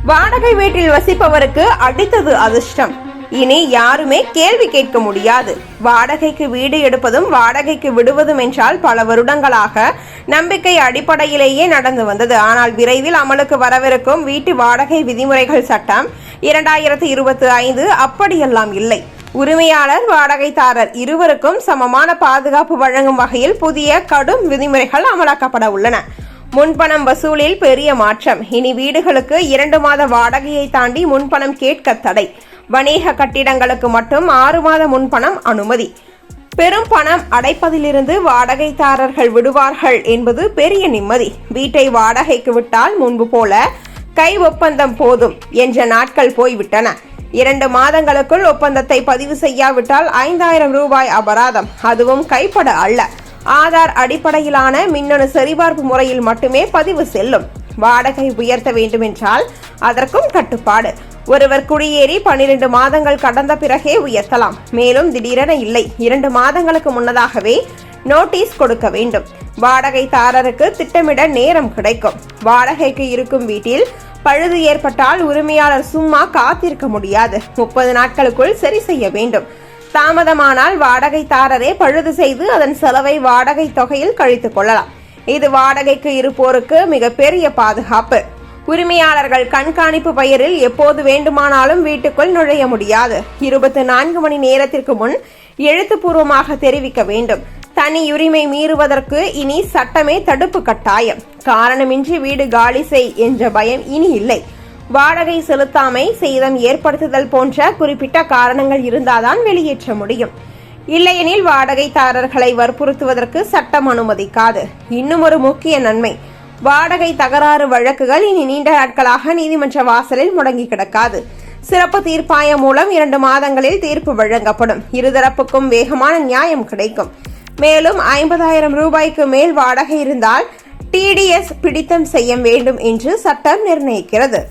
வாடகை வீட்டில் வசிப்பவருக்கு அடித்தது அதிர்ஷ்டம். இனி யாருமே கேள்வி கேட்க முடியாது. வாடகைக்கு வீடு எடுப்பதும் வாடகைக்கு விடுவதும் என்றால் பல வருடங்களாக நம்பிக்கை அடிப்படையிலேயே நடந்து வந்தது. ஆனால் விரைவில் அமலுக்கு வரவிருக்கும் வீட்டு வாடகை விதிமுறைகள் சட்டம் 2025 அப்படியெல்லாம் இல்லை. உரிமையாளர் வாடகைதாரர் இருவருக்கும் சமமான பாதுகாப்பு வழங்கும் வகையில் புதிய கடும் விதிமுறைகள் அமலாக்கப்பட உள்ளன. முன்பணம் வசூலில் பெரிய மாற்றம். இனி வீடுகளுக்கு 2 மாத வாடகையை தாண்டி முன்பணம் கேட்க தடை. வணிக கட்டிடங்களுக்கு மட்டும் 6 மாத முன்பணம் அனுமதி. பெரும் பணம் அடைப்பதிலிருந்து வாடகைதாரர்கள் விடுவார்கள் என்பது பெரிய நிம்மதி. வீட்டை வாடகைக்கு விட்டால் முன்பு போல கை ஒப்பந்தம் போதும் என்ற நாட்கள் போய்விட்டன. 2 மாதங்களுக்குள் ஒப்பந்தத்தை பதிவு செய்யாவிட்டால் 5000 ரூபாய் அபராதம். அதுவும் கைப்பட அல்ல, ஆதார் அடிப்படையிலான மின்னணு சரிபார்ப்பு முறையில் மட்டுமே பதிவு செல்லும். வாடகை உயர்த்த வேண்டுமென்றால் அதற்கும் கட்டுப்பாடு. ஒருவர் குடியேறி 12 மாதங்கள் கடந்த பிறகே உயர்த்தலாம். மேலும் திடீரென இல்லை, 2 மாதங்களுக்கு முன்னதாகவே நோட்டீஸ் கொடுக்க வேண்டும். வாடகைதாரருக்கு திட்டமிட நேரம் கிடைக்கும். வாடகைக்கு இருக்கும் வீட்டில் பழுது ஏற்பட்டால் உரிமையாளர் சும்மா காத்திருக்க முடியாது. 30 நாட்களுக்குள் சரி செய்ய வேண்டும். தாமதமானால் வாடகைதாரரே பழுது செய்து அதன் செலவை வாடகை தொகையில் கழித்துக் கொள்ளலாம். இது வாடகைக்கு இருப்போருக்கு மிகப்பெரிய பாதுகாப்பு. உரிமையாளர்கள் கண்காணிப்பு பெயரில் எப்போது வேண்டுமானாலும் வீட்டுக்குள் நுழைய முடியாது. 24 மணி நேரத்திற்கு முன் எழுத்துப்பூர்வமாக தெரிவிக்க வேண்டும். தனி உரிமை மீறுவதற்கு இனி சட்டமே தடுப்பு கட்டாயம். காரணமின்றி வீடு காலி செய் என்ற பயம் இனி இல்லை. வாடகை செலுத்தாமை, சேதம் ஏற்படுத்துதல் போன்ற குறிப்பிட்ட காரணங்கள் இருந்தால்தான் வெளியேற்ற முடியும். இல்லையெனில் வாடகைதாரர்களை வற்புறுத்துவதற்கு சட்டம் அனுமதிக்காது. இன்னும் ஒரு முக்கிய நன்மை, வாடகை தகராறு வழக்குகள் இனி நீண்ட நாட்களாக நீதிமன்ற வாசலில் முடங்கி கிடக்காது. சிறப்பு தீர்ப்பாயம் மூலம் 2 மாதங்களில் தீர்ப்பு வழங்கப்படும். இருதரப்புக்கும் வேகமான நியாயம் கிடைக்கும். மேலும் 50,000 ரூபாய்க்கு மேல் வாடகை இருந்தால் TDS பிடித்தம் செய்ய வேண்டும் என்று சட்டம் நிர்ணயிக்கிறது.